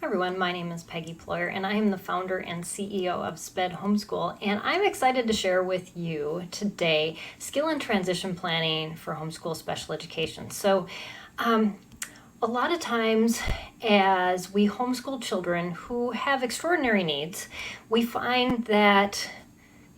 Hi everyone, my name is Peggy Ployhar and I am the founder and CEO of SPED Homeschool, and I'm excited to share with you today skill and transition planning for homeschool special education. So a lot of times as we homeschool children who have extraordinary needs, we find that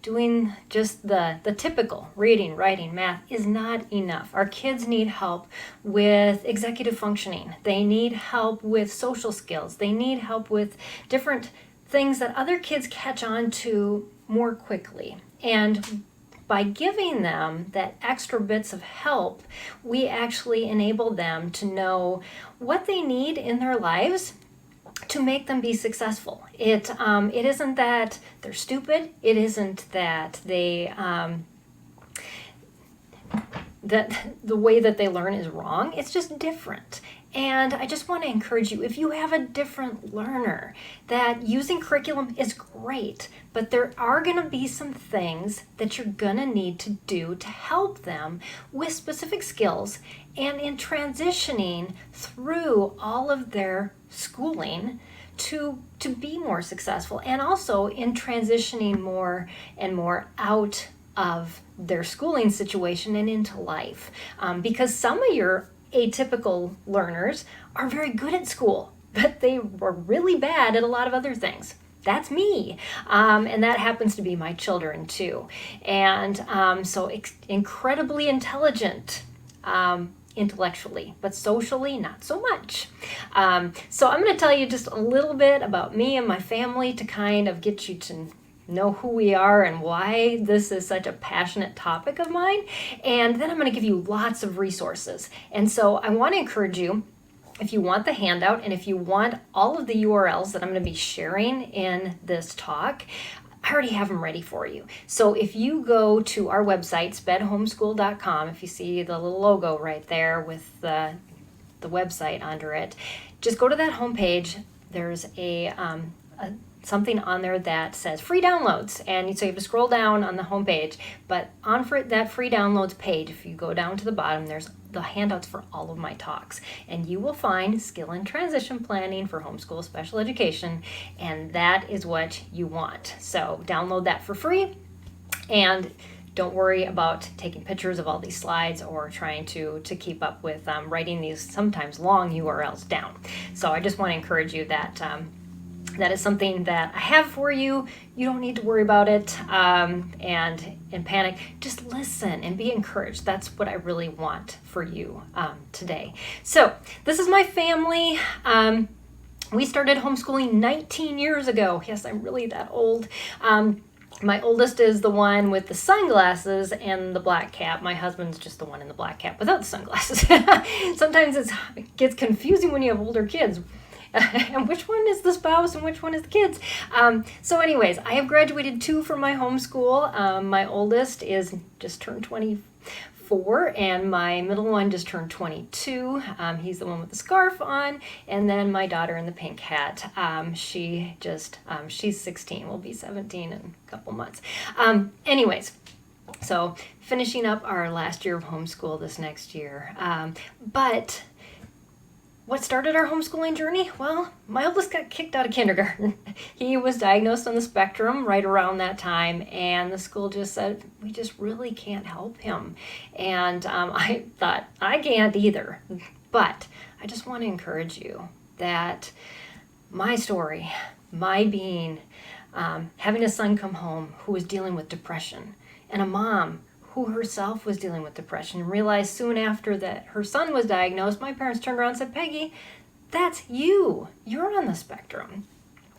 doing just the typical reading, writing, math is not enough. Our kids need help with executive functioning. They need help with social skills. They need help with different things that other kids catch on to more quickly. And by giving them that extra bits of help, we actually enable them to know what they need in their lives to make them be successful. It isn't that they're stupid. It isn't that they that the way that they learn is wrong. It's just different. And I just want to encourage you, if you have a different learner, that using curriculum is great, but there are going to be some things that you're going to need to do to help them with specific skills and in transitioning through all of their schooling to be more successful, and also in transitioning more and more out of their schooling situation and into life. Because some of your atypical learners are very good at school, but they were really bad at a lot of other things. That's me. And that happens to be my children too. And so incredibly intelligent intellectually, but socially not so much. So I'm going to tell you just a little bit about me and my family to kind of get you to know who we are and why this is such a passionate topic of mine. And then I'm going to give you lots of resources. And so I want to encourage you, if you want the handout and if you want all of the URLs that I'm going to be sharing in this talk, I already have them ready for you. So if you go to our website, spedhomeschool.com, if you see the little logo right there with the website under it, just go to that homepage. There's something on there that says free downloads, and so you have to scroll down on the homepage, but on that free downloads page, if you go down to the bottom, there's the handouts for all of my talks, and you will find skill and transition planning for homeschool special education, and that is what you want. So download that for free, and don't worry about taking pictures of all these slides or trying to keep up with writing these sometimes long URLs down. So I just want to encourage you that that is something that I have for you. You don't need to worry about it and panic. Just listen and be encouraged. That's what I really want for you today. So this is my family. We started homeschooling 19 years ago. Yes, I'm really that old. My oldest is the one with the sunglasses and the black cap. My husband's just the one in the black cap without the sunglasses. Sometimes it gets confusing when you have older kids. And which one is the spouse and which one is the kids? So anyways, I have graduated 2 from my homeschool. My oldest is just turned 24, and my middle one just turned 22. He's the one with the scarf on. And then my daughter in the pink hat. She's 16, will be 17 in a couple months. Anyways, so finishing up our last year of homeschool this next year. But what started our homeschooling journey? Well, my oldest got kicked out of kindergarten. He was diagnosed on the spectrum right around that time, and the school just said, we just really can't help him. And I thought, I can't either. But I just want to encourage you that my story, my being, having a son come home who was dealing with depression, and a mom who herself was dealing with depression, and realized soon after that her son was diagnosed, my parents turned around and said, Peggy, that's you. You're on the spectrum.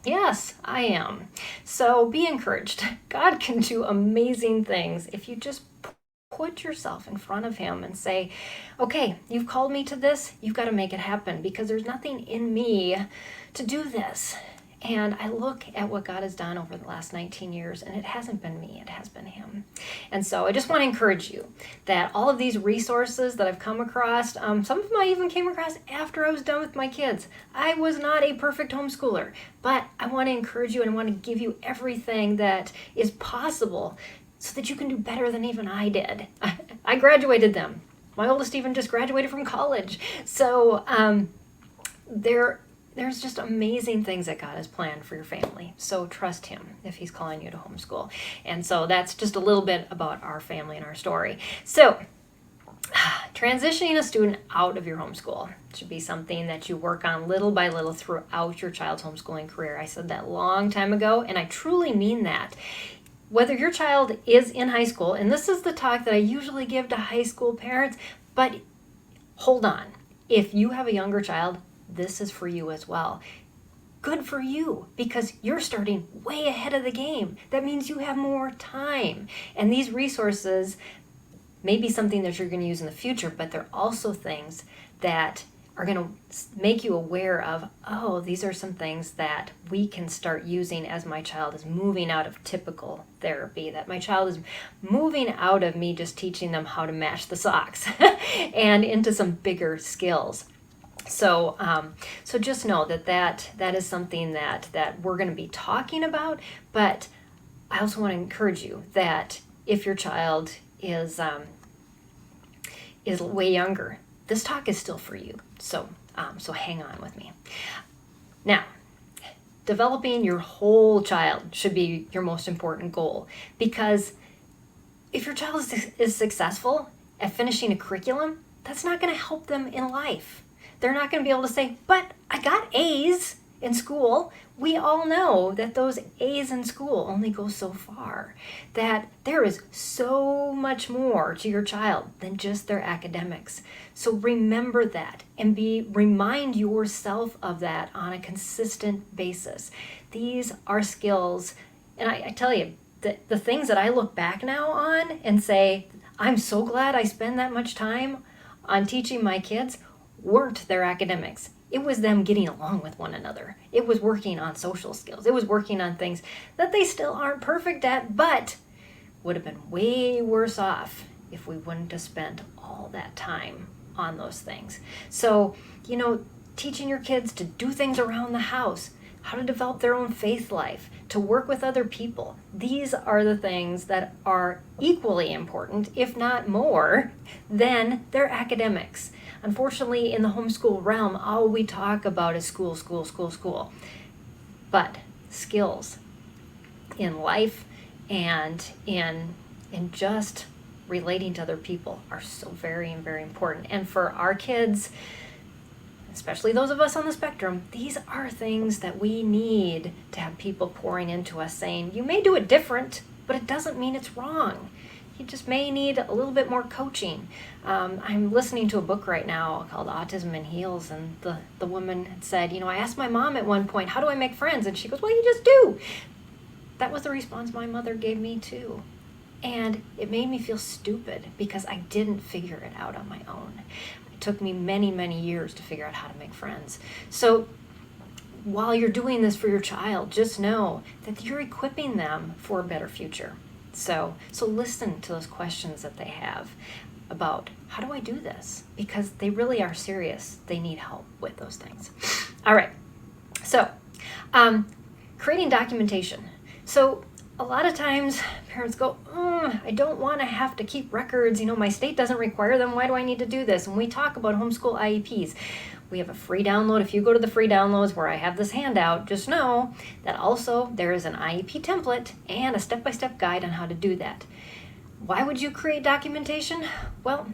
Yes, I am. So be encouraged. God can do amazing things if you just put yourself in front of him and say, okay, you've called me to this. You've got to make it happen, because there's nothing in me to do this. And I look at what God has done over the last 19 years, and it hasn't been me, it has been him. And so I just want to encourage you that all of these resources that I've come across, some of them I even came across after I was done with my kids. I was not a perfect homeschooler, but I want to encourage you and I want to give you everything that is possible so that you can do better than even I did. I graduated them. My oldest even just graduated from college. So there there's just amazing things that God has planned for your family. So trust Him if He's calling you to homeschool. And so that's just a little bit about our family and our story. So transitioning a student out of your homeschool should be something that you work on little by little throughout your child's homeschooling career. I said that a long time ago, and I truly mean that. Whether your child is in high school, and this is the talk that I usually give to high school parents, but hold on. If you have a younger child, this is for you as well. Good for you, because you're starting way ahead of the game. That means you have more time. And these resources may be something that you're going to use in the future, but they're also things that are going to make you aware of, oh, these are some things that we can start using as my child is moving out of typical therapy, that my child is moving out of me just teaching them how to match the socks and into some bigger skills. So just know that is something that we're going to be talking about, but I also want to encourage you that if your child is way younger, this talk is still for you. So hang on with me. Now, developing your whole child should be your most important goal, because if your child is successful at finishing a curriculum, that's not going to help them in life. They're not going to be able to say, but I got A's in school. We all know that those A's in school only go so far, that there is so much more to your child than just their academics. So remember that and remind yourself of that on a consistent basis. These are skills, and I tell you, the things that I look back now on and say, I'm so glad I spend that much time on teaching my kids, weren't their academics. It was them getting along with one another. It was working on social skills. It was working on things that they still aren't perfect at, but would have been way worse off if we wouldn't have spent all that time on those things. So, teaching your kids to do things around the house, how to develop their own faith life, to work with other people. These are the things that are equally important, if not more, than their academics. Unfortunately, in the homeschool realm, all we talk about is school, school, school, school. But skills in life and in just relating to other people are so very, very important. And for our kids, especially those of us on the spectrum, these are things that we need to have people pouring into us saying, you may do it different, but it doesn't mean it's wrong. You just may need a little bit more coaching. I'm listening to a book right now called Autism in Heels, and the woman had said, I asked my mom at one point, how do I make friends? And she goes, well, you just do. That was the response my mother gave me too. And it made me feel stupid because I didn't figure it out on my own. It took me many, many years to figure out how to make friends. So while you're doing this for your child, just know that you're equipping them for a better future. So listen to those questions that they have about, how do I do this? Because they really are serious. They need help with those things. All right. So creating documentation. So a lot of times parents go, I don't want to have to keep records. My state doesn't require them. Why do I need to do this? And we talk about homeschool IEPs. We have a free download. If you go to the free downloads where I have this handout, just know that also there is an IEP template and a step-by-step guide on how to do that. Why would you create documentation? Well,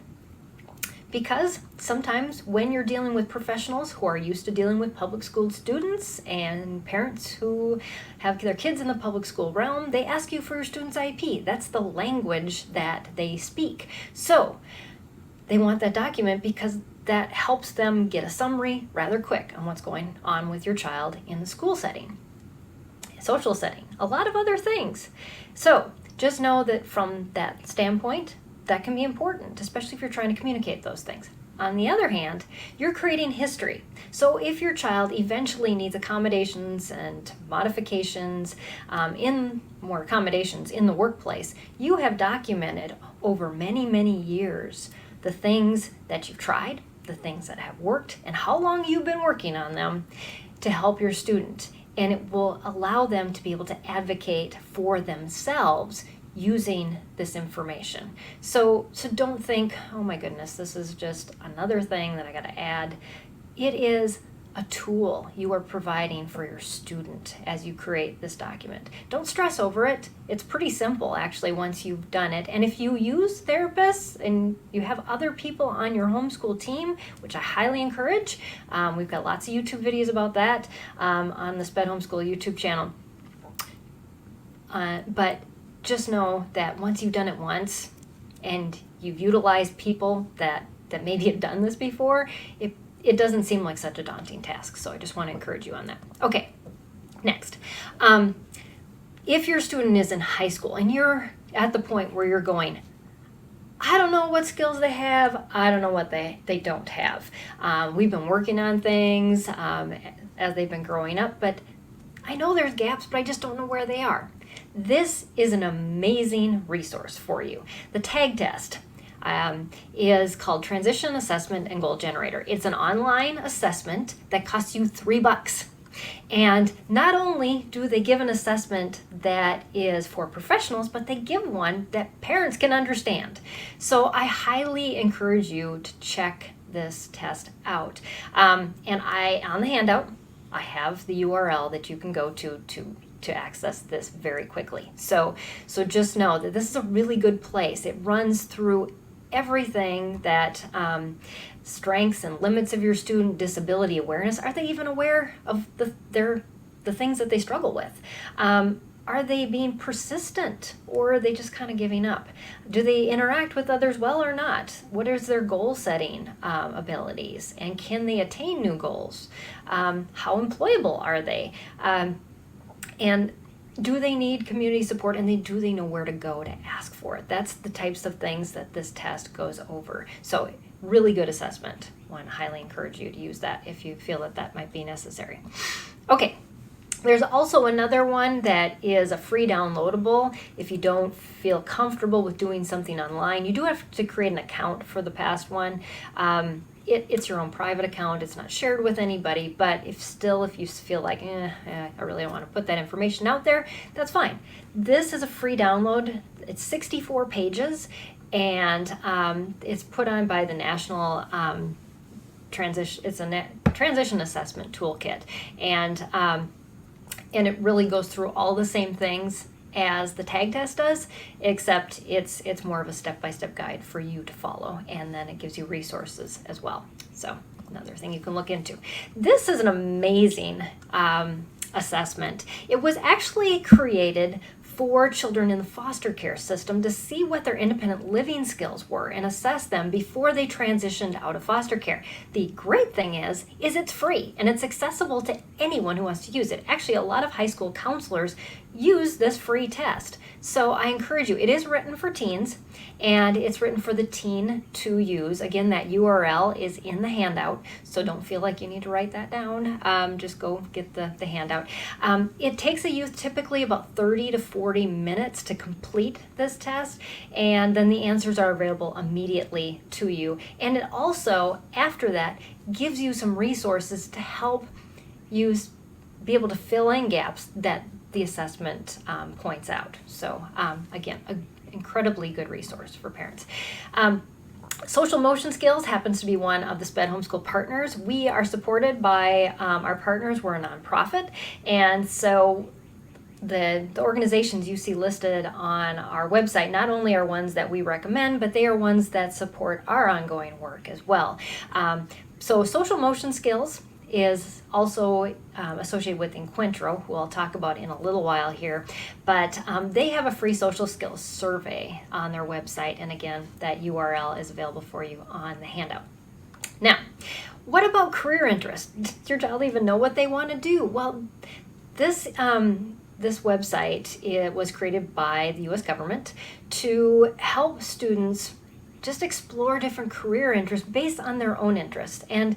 because sometimes when you're dealing with professionals who are used to dealing with public school students and parents who have their kids in the public school realm, they ask you for your student's IEP. That's the language that they speak. So they want that document because that helps them get a summary rather quick on what's going on with your child in the school setting, social setting, a lot of other things. So just know that from that standpoint, that can be important, especially if you're trying to communicate those things. On the other hand, you're creating history. So if your child eventually needs accommodations and modifications, more accommodations in the workplace, you have documented over many, many years the things that you've tried, the things that have worked, and how long you've been working on them to help your student. And it will allow them to be able to advocate for themselves using this information. So don't think, oh my goodness, this is just another thing that I got to add. It is a tool you are providing for your student as you create this document. Don't stress over it. It's pretty simple actually once you've done it. And if you use therapists and you have other people on your homeschool team, which I highly encourage, we've got lots of YouTube videos about that on the SPED Homeschool YouTube channel. But just know that once you've done it once and you've utilized people that maybe have done this before, it doesn't seem like such a daunting task. So I just want to encourage you on that. Okay, next. If your student is in high school and you're at the point where you're going, I don't know what skills they have, I don't know what they don't have. We've been working on things as they've been growing up, but I know there's gaps, but I just don't know where they are. This is an amazing resource for you. The TAGG test is called Transition Assessment and Goal Generator. It's an online assessment that costs you $3. And not only do they give an assessment that is for professionals, but they give one that parents can understand. So I highly encourage you to check this test out. And on the handout, I have the URL that you can go to access this very quickly. So just know that this is a really good place. It runs through everything that strengths and limits of your student, disability awareness. Are they even aware of the things that they struggle with? Are they being persistent, or are they just kind of giving up? Do they interact with others well or not? What is their goal setting abilities, and can they attain new goals? How employable are they? And do they need community support, and do they know where to go to ask for it? That's the types of things that this test goes over. So really good assessment. I want to highly encourage you to use that if you feel that might be necessary. Okay, there's also another one that is a free downloadable. If you don't feel comfortable with doing something online, you do have to create an account for the past one. It's your own private account. It's not shared with anybody, but if you feel like, I really don't want to put that information out there, that's fine. This is a free download. It's 64 pages, and it's put on by the National Transition. It's a Transition Assessment Toolkit, and it really goes through all the same things as the TAGG test does, except it's more of a step-by-step guide for you to follow, and then it gives you resources as well. So another thing you can look into. This is an amazing assessment. It was actually created for children in the foster care system to see what their independent living skills were and assess them before they transitioned out of foster care. The great thing is it's free and it's accessible to anyone who wants to use it. Actually, a lot of high school counselors use this free test. So I encourage you. It is written for teens, and it's written for the teen to use. Again, that URL is in the handout, so don't feel like you need to write that down. Just go get the handout. It takes a youth typically about 30 to 40 minutes to complete this test, and then the answers are available immediately to you. And it also, after that, gives you some resources to help you be able to fill in gaps that the assessment points out. So again, an incredibly good resource for parents. Social motion skills happens to be one of the SPED Homeschool partners. We are supported by our partners. We're a nonprofit, and so the organizations you see listed on our website not only are ones that we recommend, but they are ones that support our ongoing work as well. So social motion skills is also associated with Encuentro, who I'll talk about in a little while here, but they have a free social skills survey on their website, and again, that URL is available for you on the handout. Now, what about career interest? Does your child even know what they want to do? Well, this website was created by the U.S. government to help students just explore different career interests based on their own interests. And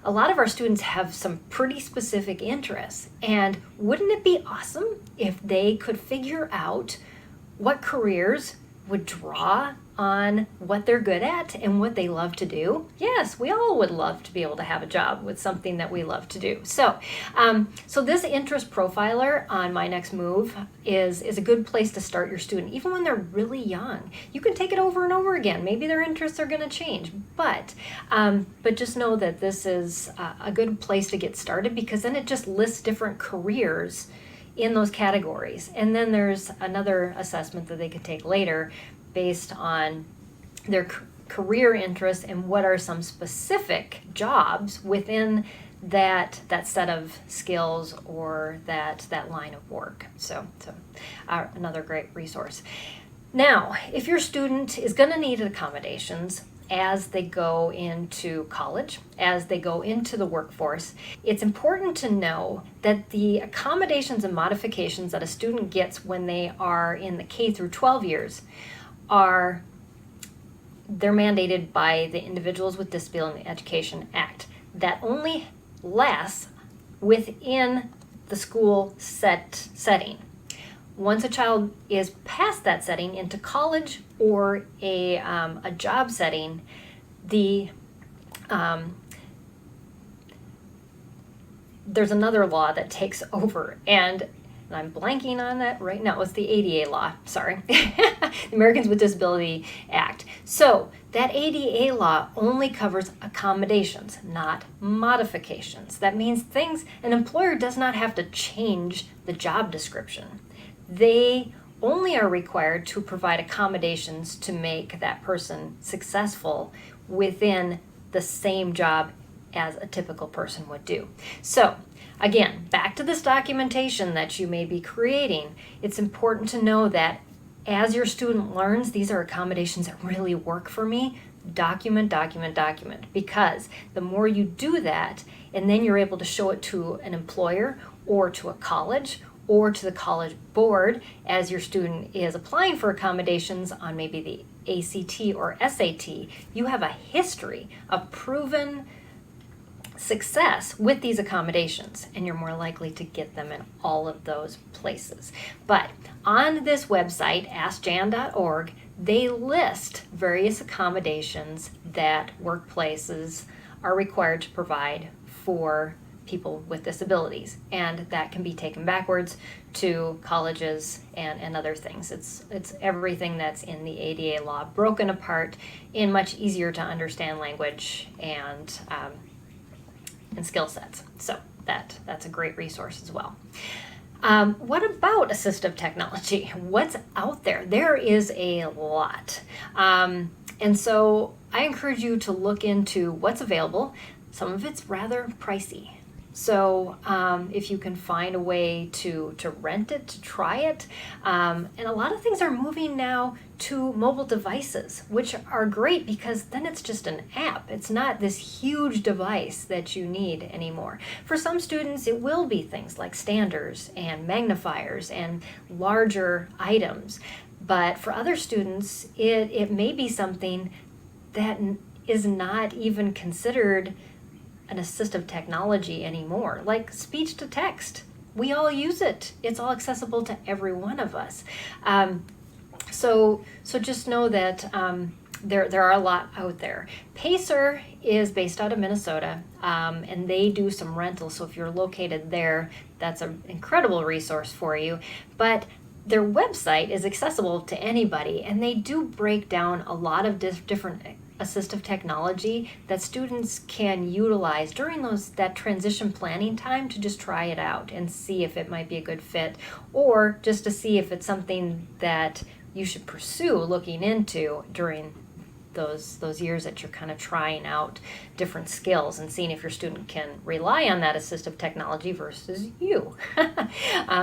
a lot of our students have some pretty specific interests, and wouldn't it be awesome if they could figure out what careers would draw on what they're good at and what they love to do. Yes, we all would love to be able to have a job with something that we love to do. So, so this interest profiler on My Next Move is a good place to start your student, even when they're really young. You can take it over and over again. Maybe their interests are going to change, but just know that this is a good place to get started, because then it just lists different careers in those categories. And then there's another assessment that they could take later based on their career interests and what are some specific jobs within that set of skills or that line of work. So another great resource. Now, if your student is going to need accommodations as they go into college, as they go into the workforce, it's important to know that the accommodations and modifications that a student gets when they are in the K through 12 years they're mandated by the Individuals with Disability Education Act. That only lasts within the school setting. Once a child is past that setting into college or a job setting, there's another law that takes over, and I'm blanking on that right now. It's the ADA law, sorry. The Americans with Disability Act. So that ADA law only covers accommodations, not modifications. That means an employer does not have to change the job description. They only are required to provide accommodations to make that person successful within the same job as a typical person would do. So again, back to this documentation that you may be creating, it's important to know that as your student learns, these are accommodations that really work for me. Document, document, document. Because the more you do that, and then you're able to show it to an employer or to a college or to the college board as your student is applying for accommodations on maybe the ACT or SAT, you have a history of proven success with these accommodations, and you're more likely to get them in all of those places. But on this website, askjan.org, they list various accommodations that workplaces are required to provide for people with disabilities, and that can be taken backwards to colleges and other things. It's everything that's in the ADA law broken apart in much easier to understand language and skill sets. So that's a great resource as well. What about assistive technology? What's out there? There is a lot. And so I encourage you to look into what's available. Some of it's rather pricey. So if you can find a way to rent it, to try it, and a lot of things are moving now to mobile devices, which are great because then it's just an app. It's not this huge device that you need anymore. For some students, it will be things like standers and magnifiers and larger items. But for other students, it may be something that is not even considered an assistive technology anymore, like speech to text. We all use it. It's all accessible to every one of us. So just know that there are a lot out there. PACER is based out of Minnesota, and they do some rentals. So if you're located there, that's an incredible resource for you. But their website is accessible to anybody, and they do break down a lot of different assistive technology that students can utilize during that transition planning time to just try it out and see if it might be a good fit, or just to see if it's something that you should pursue looking into during those years that you're kind of trying out different skills and seeing if your student can rely on that assistive technology versus you.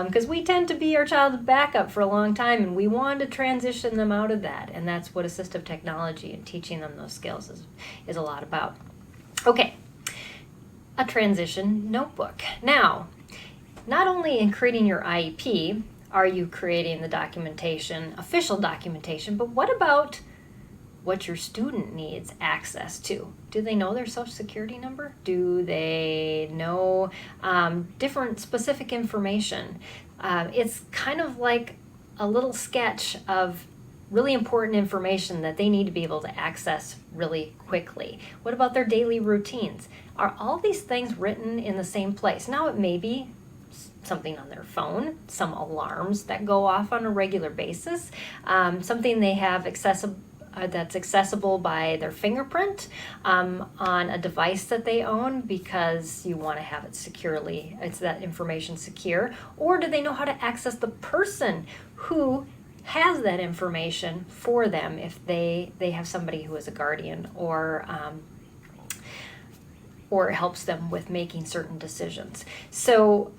Because we tend to be our child's backup for a long time, and we want to transition them out of that, and that's what assistive technology and teaching them those skills is a lot about. Okay, a transition notebook. Now, not only in creating your IEP are you creating the documentation, official documentation, but what about what your student needs access to? Do they know their social security number? Do they know different specific information? It's kind of like a little sketch of really important information that they need to be able to access really quickly. What about their daily routines? Are all these things written in the same place? Now, it may be something on their phone, some alarms that go off on a regular basis, something they have that's accessible by their fingerprint on a device that they own because you want to have it securely, it's that information secure. Or do they know how to access the person who has that information for them if they have somebody who is a guardian or helps them with making certain decisions? So,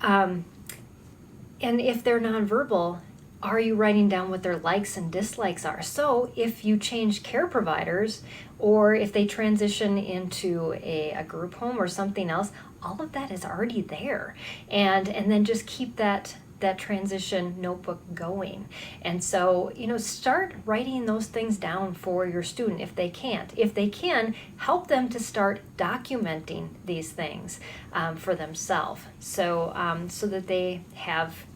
and if they're nonverbal, are you writing down what their likes and dislikes are? So if you change care providers or if they transition into a group home or something else, all of that is already there. And then just keep that transition notebook going. And so, start writing those things down for your student if they can't. If they can, help them to start documenting these things for themselves so that they have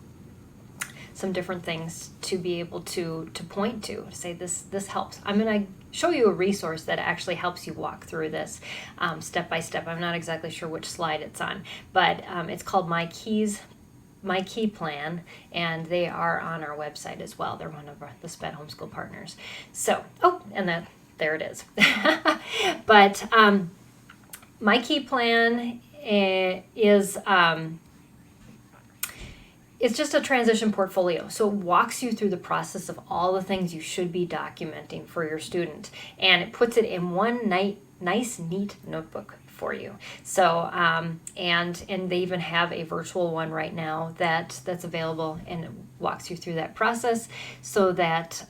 some different things to be able to point to say this helps. I'm going to show you a resource that actually helps you walk through this step by step. I'm not exactly sure which slide it's on, but it's called My Key Plan, and they are on our website as well. They're one of the SPED Homeschool partners. So, there it is. But My Key Plan is it's just a transition portfolio. So it walks you through the process of all the things you should be documenting for your student, and it puts it in one nice, neat notebook for you. So and they even have a virtual one right now that's available, and it walks you through that process so that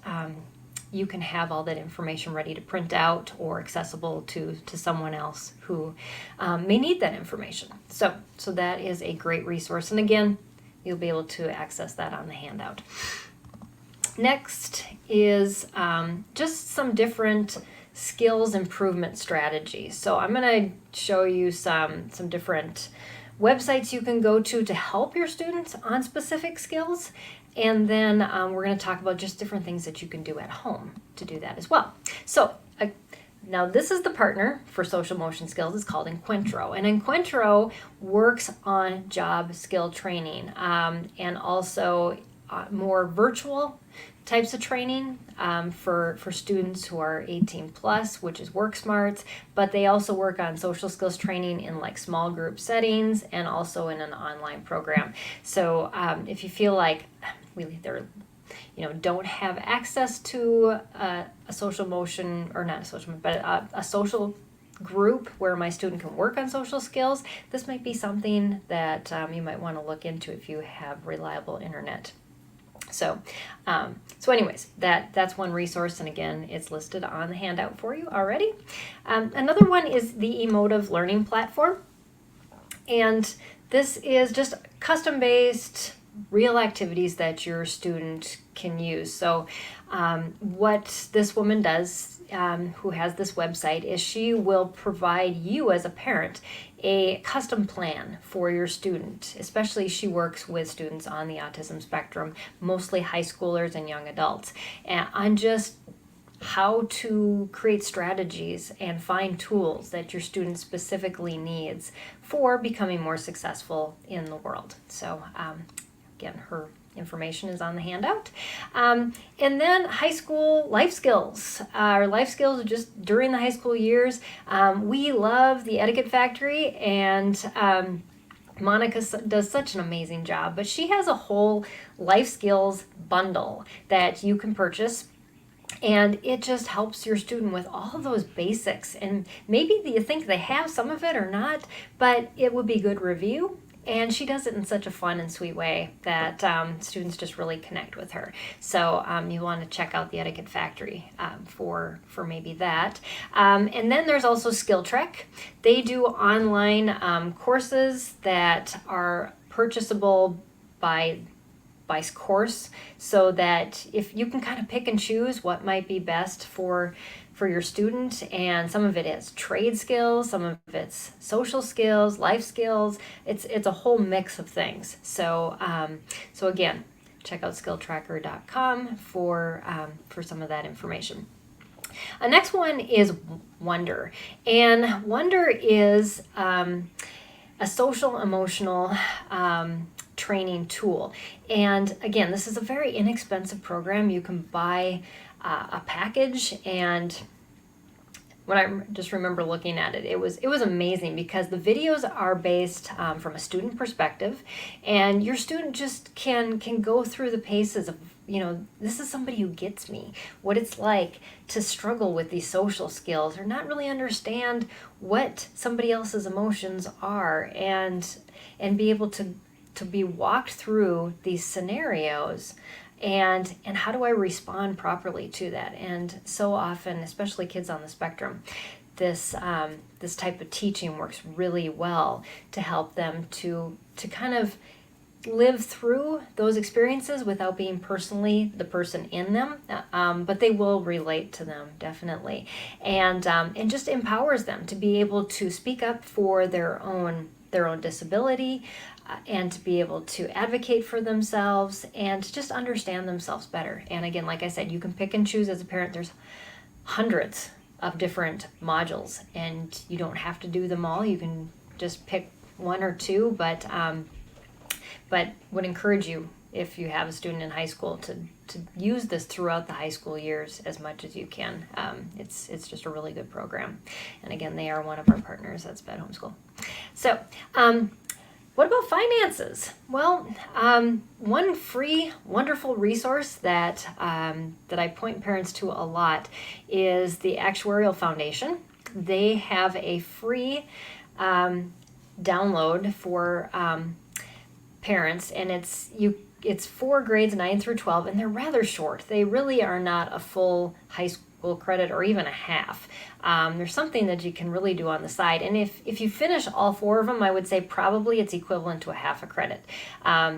you can have all that information ready to print out or accessible to someone else who may need that information. So that is a great resource, and again, you'll be able to access that on the handout. Next is just some different skills improvement strategies. So I'm going to show you some different websites you can go to help your students on specific skills. And then we're going to talk about just different things that you can do at home to do that as well. So now this is the partner for social motion skills. It's called Encuentro. And Encuentro works on job skill training and also more virtual types of training for students who are 18 plus, which is Work Smarts, but they also work on social skills training in like small group settings and also in an online program. So if you feel like don't have access to a social motion, or not a social, but a social group where my student can work on social skills, this might be something that you might want to look into if you have reliable internet. So anyways, that's one resource, and again, it's listed on the handout for you already. Another one is the EMOTIVE learning platform, and this is just custom-based real activities that your student can use. So what this woman does, who has this website, is she will provide you as a parent a custom plan for your student. Especially she works with students on the autism spectrum, mostly high schoolers and young adults, and on just how to create strategies and find tools that your student specifically needs for becoming more successful in the world. So again, her information is on the handout. And then high school life skills. Our life skills are just during the high school years. We love the Etiquette Factory, and Monica does such an amazing job, but she has a whole life skills bundle that you can purchase. And it just helps your student with all of those basics. And maybe you think they have some of it or not, but it would be good review. And she does it in such a fun and sweet way that students just really connect with her. So you want to check out the Etiquette Factory for maybe that. And then there's also SkillTrek. They do online courses that are purchasable by course, so that if you can kind of pick and choose what might be best for your student, and some of it is trade skills, some of it's social skills, life skills. It's a whole mix of things. So again, check out skilltracker.com for some of that information. Next one is Wonder. And Wonder is a social emotional training tool. And again, this is a very inexpensive program. You can buy a package, and when I just remember looking at it, it was amazing because the videos are based from a student perspective, and your student just can go through the paces of, this is somebody who gets me, what it's like to struggle with these social skills or not really understand what somebody else's emotions are, and be able to be walked through these scenarios. And how do I respond properly to that? And so often, especially kids on the spectrum, this type of teaching works really well to help them to kind of live through those experiences without being personally the person in them, but they will relate to them definitely, and just empowers them to be able to speak up for their own disability, and to be able to advocate for themselves and just understand themselves better. And again, like I said, you can pick and choose as a parent. There's hundreds of different modules, and you don't have to do them all. You can just pick one or two, but would encourage you, if you have a student in high school, to use this throughout the high school years as much as you can. It's just a really good program. And again, they are one of our partners at SPED Homeschool. So, what about finances? Well, one free, wonderful resource that I point parents to a lot is the Actuarial Foundation. They have a free download for parents, and it's for grades 9 through 12, and they're rather short. They really are not a full high school credit or even a half. There's something that you can really do on the side, and if you finish all 4 of them, I would say probably it's equivalent to a half a credit.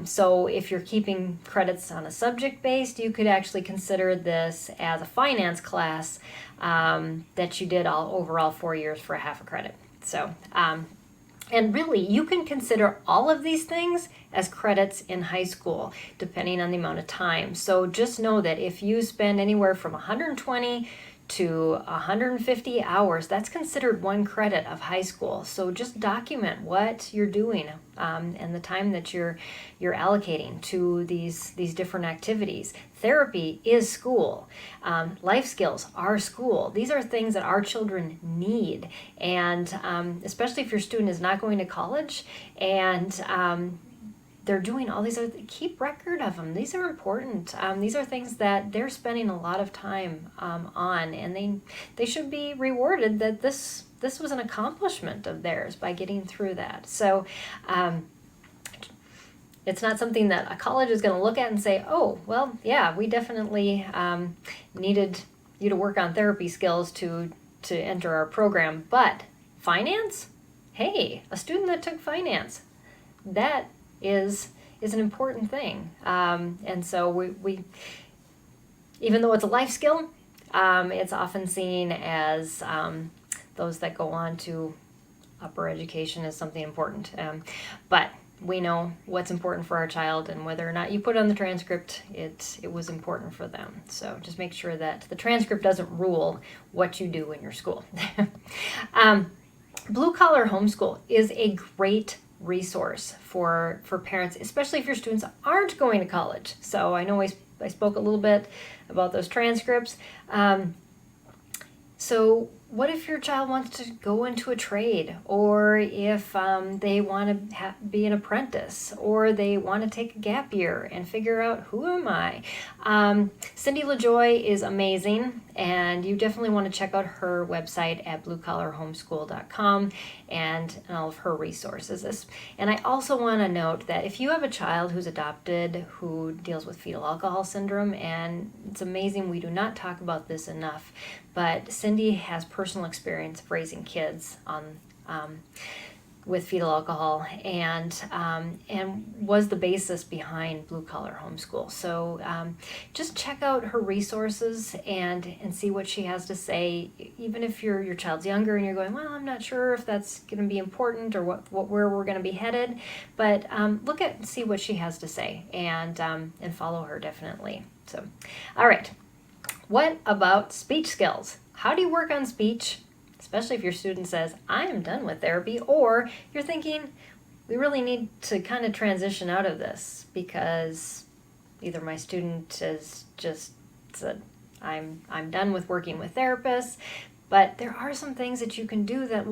So if you're keeping credits on a subject based, you could actually consider this as a finance class that you did overall 4 years for a half a credit. So and really, you can consider all of these things as credits in high school, depending on the amount of time. So just know that if you spend anywhere from 120 to 150 hours, that's considered 1 credit of high school. So just document what you're doing and the time that you're allocating to these different activities. Therapy is school. Life skills are school. These are things that our children need, and especially if your student is not going to college and they're doing all these other things, keep record of them. These are important. These are things that they're spending a lot of time on, and they should be rewarded that this was an accomplishment of theirs by getting through that. So it's not something that a college is going to look at and say, oh, well, yeah, we definitely needed you to work on therapy skills to enter our program. But finance? Hey, a student that took finance, that is an important thing. And so we even though it's a life skill, it's often seen as those that go on to upper education as something important. But we know what's important for our child, and whether or not you put on the transcript, it was important for them. So just make sure that the transcript doesn't rule what you do in your school. Blue Collar Homeschool is a great resource for parents, especially if your students aren't going to college. So I know I spoke a little bit about those transcripts. So what if your child wants to go into a trade, or if they want to be an apprentice, or they want to take a gap year and figure out, who am I? Cindy LaJoy is amazing, and you definitely want to check out her website at bluecollarhomeschool.com and all of her resources. And I also want to note that if you have a child who's adopted who deals with fetal alcohol syndrome, and it's amazing, we do not talk about this enough, but Cindy has personal experience of raising kids on with fetal alcohol, and was the basis behind Blue Collar Homeschool. So just check out her resources and see what she has to say. Even if your child's younger and you're going, well, I'm not sure if that's going to be important or where we're going to be headed, but look at and see what she has to say, and follow her definitely. So, all right. What about speech skills? How do you work on speech? Especially if your student says, I am done with therapy, or you're thinking, we really need to kind of transition out of this because either my student has just said, I'm done with working with therapists, but there are some things that you can do that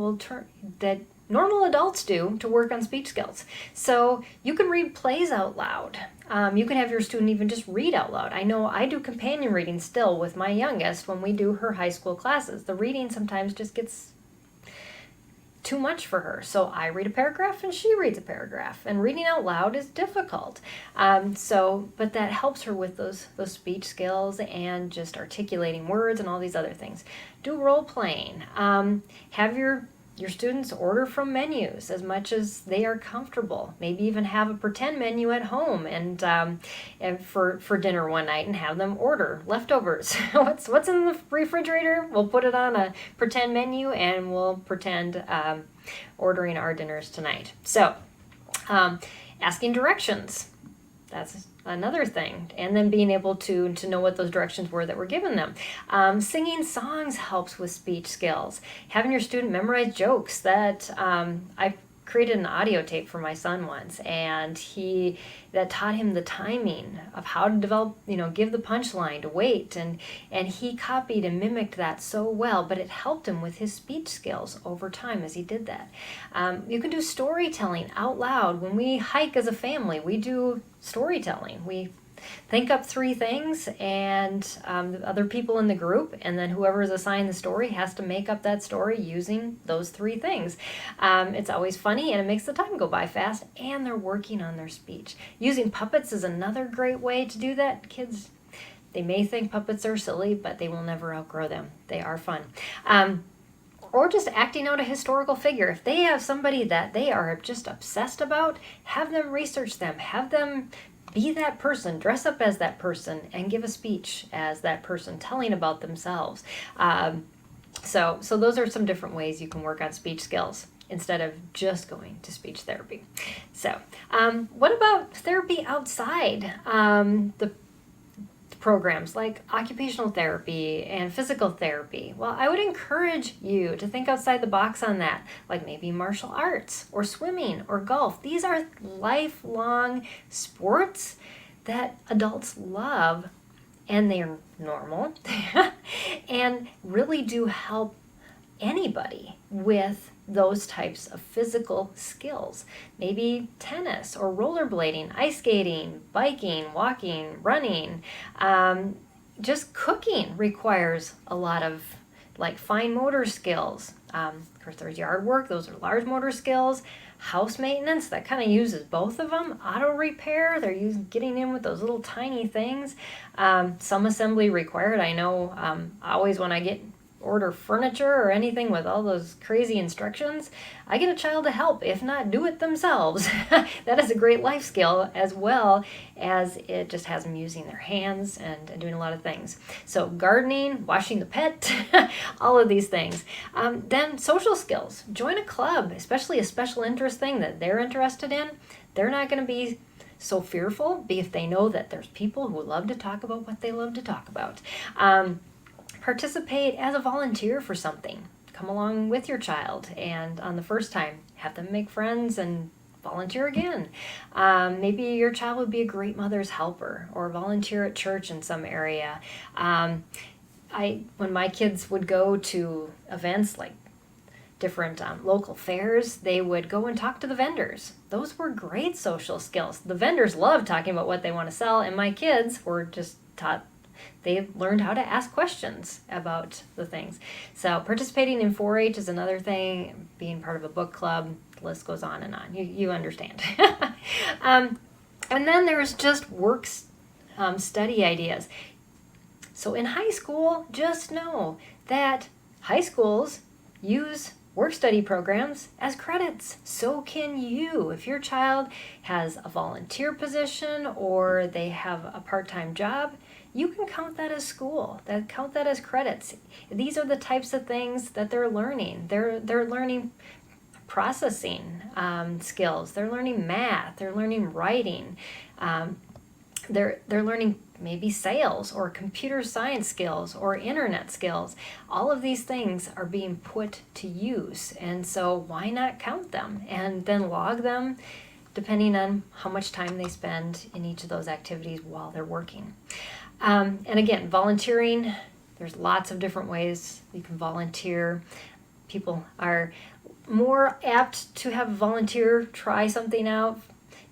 that normal adults do to work on speech skills. So you can read plays out loud. You can have your student even just read out loud. I know I do companion reading still with my youngest when we do her high school classes. The reading sometimes just gets too much for her. So I read a paragraph and she reads a paragraph, and reading out loud is difficult. But that helps her with those speech skills and just articulating words and all these other things. Do role playing. Have your students order from menus as much as they are comfortable. Maybe even have a pretend menu at home and for dinner one night, and have them order leftovers. What's in the refrigerator? We'll put it on a pretend menu and we'll pretend ordering our dinners tonight. So asking directions. That's another thing. And then being able to know what those directions were that were given them. Singing songs helps with speech skills. Having your student memorize jokes. That I created an audio tape for my son once, and that taught him the timing of how to develop, give the punchline, to wait, and he copied and mimicked that so well, but it helped him with his speech skills over time as he did that. You can do storytelling out loud. When we hike as a family, we do storytelling. We think up 3 things, and the other people in the group, and then whoever is assigned the story has to make up that story using those 3 things. It's always funny, and it makes the time go by fast, and they're working on their speech. Using puppets is another great way to do that. Kids, they may think puppets are silly, but they will never outgrow them. They are fun. Or just acting out a historical figure. If they have somebody that they are just obsessed about, have them research them. Have them be that person, dress up as that person, and give a speech as that person, telling about themselves. So those are some different ways you can work on speech skills instead of just going to speech therapy. So what about therapy outside the programs like occupational therapy and physical therapy? Well, I would encourage you to think outside the box on that, like maybe martial arts or swimming or golf. These are lifelong sports that adults love, and they're normal and really do help anybody with those types of physical skills. Maybe tennis or rollerblading, ice skating, biking, walking, running. Just cooking requires a lot of fine motor skills. Of course, there's yard work. Those are large motor skills. House maintenance, that kind of uses both of them. Auto repair, they're getting in with those little tiny things. Some assembly required. I know always when I order furniture or anything with all those crazy instructions, I get a child to help, if not do it themselves. That is a great life skill, as well as it just has them using their hands and doing a lot of things. So gardening, washing the pet, all of these things. Then social skills. Join a club, especially a special interest thing that they're interested in. They're not going to be so fearful if they know that there's people who love to talk about what they love to talk about. Participate as a volunteer for something. Come along with your child, and on the first time, have them make friends and volunteer again. Maybe your child would be a great mother's helper or volunteer at church in some area. When my kids would go to events like different local fairs, they would go and talk to the vendors. Those were great social skills. The vendors loved talking about what they want to sell, and my kids were just taught. They learned how to ask questions about the things. So participating in 4-H is another thing, being part of a book club, the list goes on and on. You understand. And then there's just work study ideas. So in high school, just know that high schools use work study programs as credits. So can you. If your child has a volunteer position or they have a part-time job, you can count that as school. Count that as credits. These are the types of things that they're learning. They're learning processing skills. They're learning math. They're learning writing. They're learning maybe sales or computer science skills or internet skills. All of these things are being put to use, and so why not count them and then log them depending on how much time they spend in each of those activities while they're working. And again, volunteering, there's lots of different ways you can volunteer. People are more apt to have a volunteer try something out,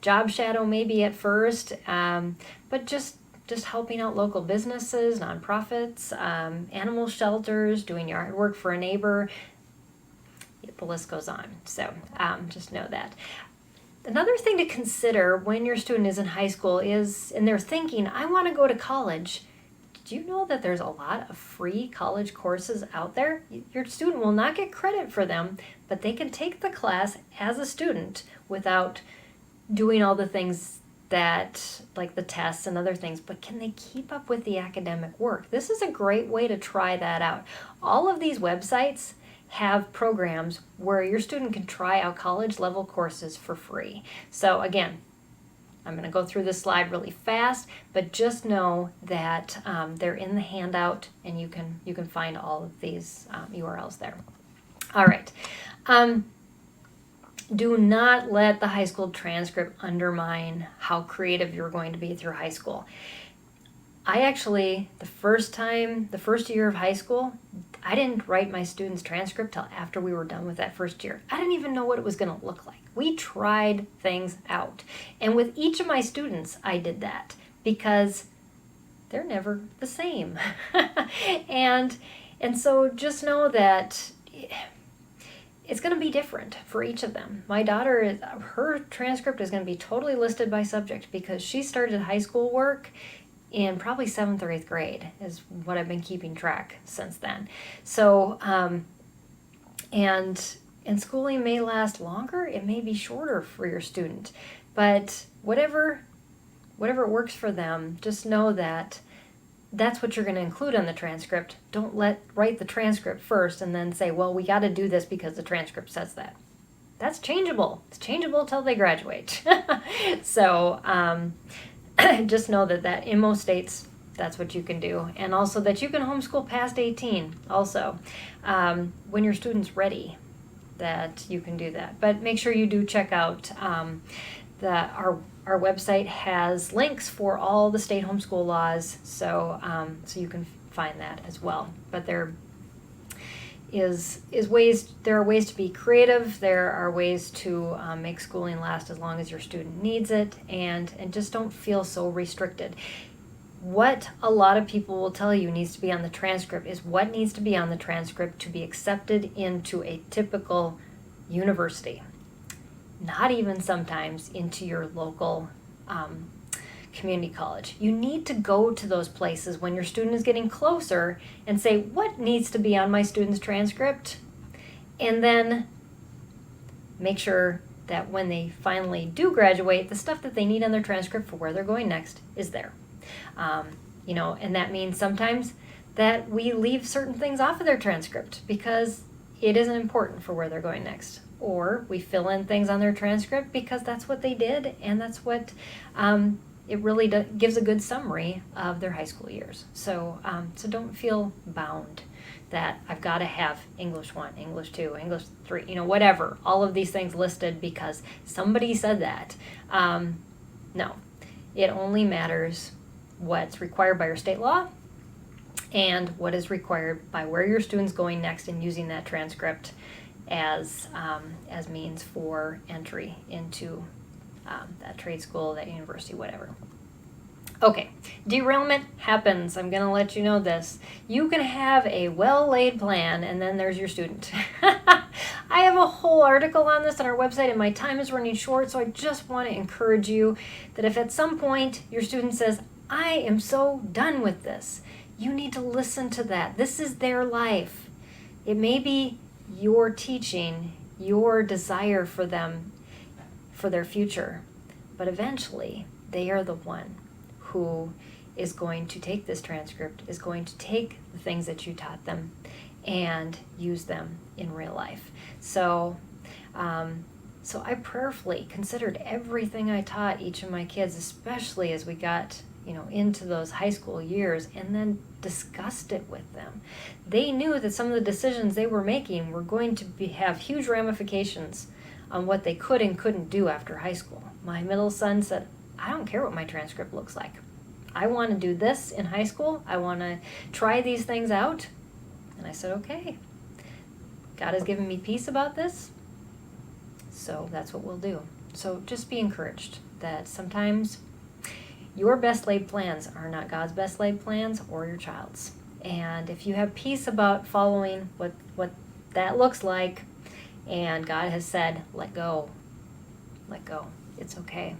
job shadow maybe at first, but just helping out local businesses, nonprofits, animal shelters, doing yard work for a neighbor. The list goes on. So just know that. Another thing to consider when your student is in high school is, and they're thinking, I want to go to college. Do you know that there's a lot of free college courses out there? Your student will not get credit for them, but they can take the class as a student without doing all the things that, like the tests and other things, but can they keep up with the academic work? This is a great way to try that out. All of these websites have programs where your student can try out college level courses for free. So again, I'm going to go through this slide really fast, but just know that they're in the handout, and you can find all of these URLs there. All right. Do not let the high school transcript undermine how creative you're going to be through high school. I actually, the first year of high school, I didn't write my students' transcript till after we were done with that first year. I didn't even know what it was going to look like. We tried things out. And with each of my students, I did that because they're never the same. and so just know that it's going to be different for each of them. My daughter, her transcript is going to be totally listed by subject because she started high school work in probably 7th or 8th grade is what I've been keeping track since then. So, and schooling may last longer, it may be shorter for your student, but whatever works for them, just know that that's what you're going to include on the transcript. Don't write the transcript first and then say, well, we got to do this because the transcript says that. That's changeable. It's changeable till they graduate. So, just know that in most states, that's what you can do. And also that you can homeschool past 18 also. When your student's ready, that you can do that. But make sure you do check out our website has links for all the state homeschool laws, so you can find that as well. But there are ways to be creative. There are ways to make schooling last as long as your student needs it, and just don't feel so restricted. What a lot of people will tell you needs to be on the transcript is what needs to be on the transcript to be accepted into a typical university. Not even sometimes into your local community college. You need to go to those places when your student is getting closer and say, what needs to be on my student's transcript? And then make sure that when they finally do graduate, the stuff that they need on their transcript for where they're going next is there. And that means sometimes that we leave certain things off of their transcript because it isn't important for where they're going next. Or we fill in things on their transcript because that's what they did, and that's what it really gives a good summary of their high school years. So don't feel bound that I've got to have English 1, English 2, English 3, whatever, all of these things listed because somebody said that. No, it only matters what's required by your state law and what is required by where your student's going next and using that transcript as means for entry into that trade school, that university, whatever. Okay, derailment happens. I'm going to let you know this. You can have a well-laid plan, and then there's your student. I have a whole article on this on our website, and my time is running short, so I just want to encourage you that if at some point your student says, I am so done with this, you need to listen to that. This is their life. It may be your teaching, your desire for them, for their future. But eventually, they are the one who is going to take this transcript, is going to take the things that you taught them and use them in real life. So I prayerfully considered everything I taught each of my kids, especially as we got into those high school years, and then discussed it with them. They knew that some of the decisions they were making were going to have huge ramifications on what they could and couldn't do after high school. My middle son said, I don't care what my transcript looks like. I want to do this in high school. I want to try these things out. And I said, okay, God has given me peace about this, so that's what we'll do. So just be encouraged that sometimes your best laid plans are not God's best laid plans or your child's. And if you have peace about following what that looks like, and God has said, let go, it's okay,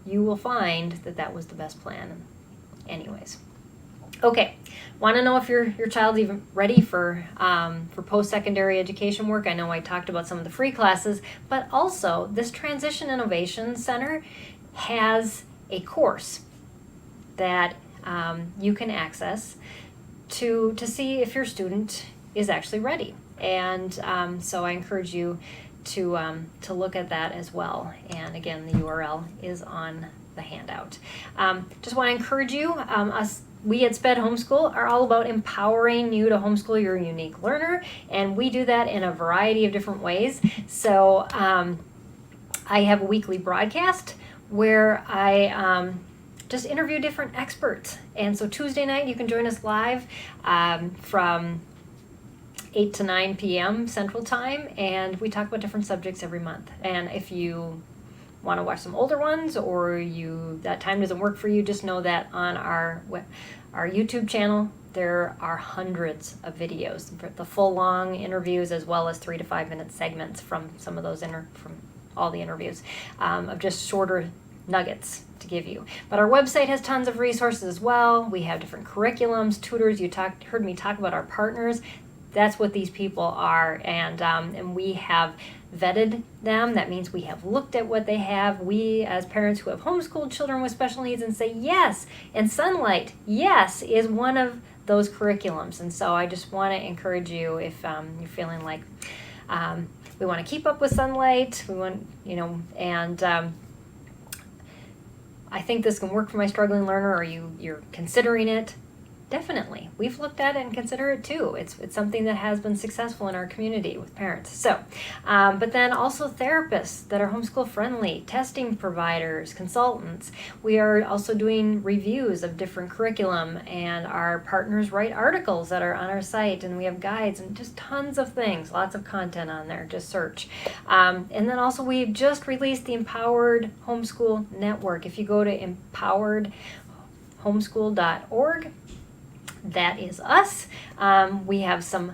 you will find that was the best plan anyways. Okay, want to know if your child's even ready for post-secondary education work? I know I talked about some of the free classes, but also this Transition Innovation Center has a course that you can access to see if your student is actually ready. And so I encourage you to look at that as well. And again, the URL is on the handout. Just want to encourage you, we at SPED Homeschool are all about empowering you to homeschool your unique learner, and we do that in a variety of different ways. So I have a weekly broadcast where I just interview different experts. And so Tuesday night, you can join us live from 8 to 9 p.m. Central Time, and we talk about different subjects every month. And if you want to watch some older ones, or that time doesn't work for you, just know that on our YouTube channel, there are hundreds of videos, the full long interviews, as well as 3 to 5 minute segments from some of those from all the interviews, of just shorter nuggets to give you. But our website has tons of resources as well. We have different curriculums, tutors. You heard me talk about our partners. That's what these people are, and we have vetted them. That means we have looked at what they have. We, as parents who have homeschooled children with special needs, and say yes, and Sunlight, yes, is one of those curriculums. And so I just want to encourage you, if you're feeling like we want to keep up with Sunlight, we want, and I think this can work for my struggling learner, or you're considering it. Definitely. We've looked at it and consider it too. It's something that has been successful in our community with parents. So, but then also therapists that are homeschool friendly, testing providers, consultants. We are also doing reviews of different curriculum, and our partners write articles that are on our site, and we have guides and just tons of things, lots of content on there. Just search. And then also we've just released the Empowered Homeschool Network. If you go to empoweredhomeschool.org, that is us. We have some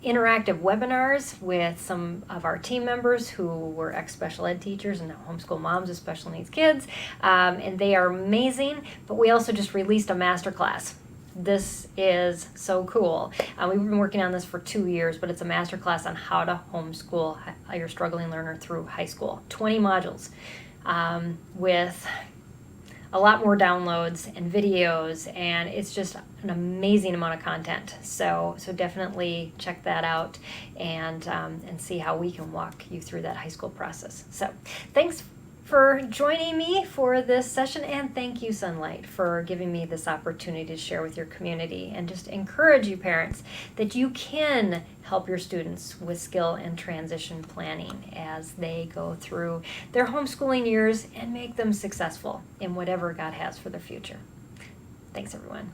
interactive webinars with some of our team members who were ex-special ed teachers and now homeschool moms with special needs kids, and they are amazing. But we also just released a masterclass. This is so cool. We've been working on this for 2 years, but it's a masterclass on how to homeschool your struggling learner through high school. 20 modules with a lot more downloads and videos, and it's just an amazing amount of content. So definitely check that out and see how we can walk you through that high school process. So thanks for joining me for this session, and thank you, Sunlight, for giving me this opportunity to share with your community, and just encourage you parents that you can help your students with skill and transition planning as they go through their homeschooling years and make them successful in whatever God has for their future. Thanks, everyone.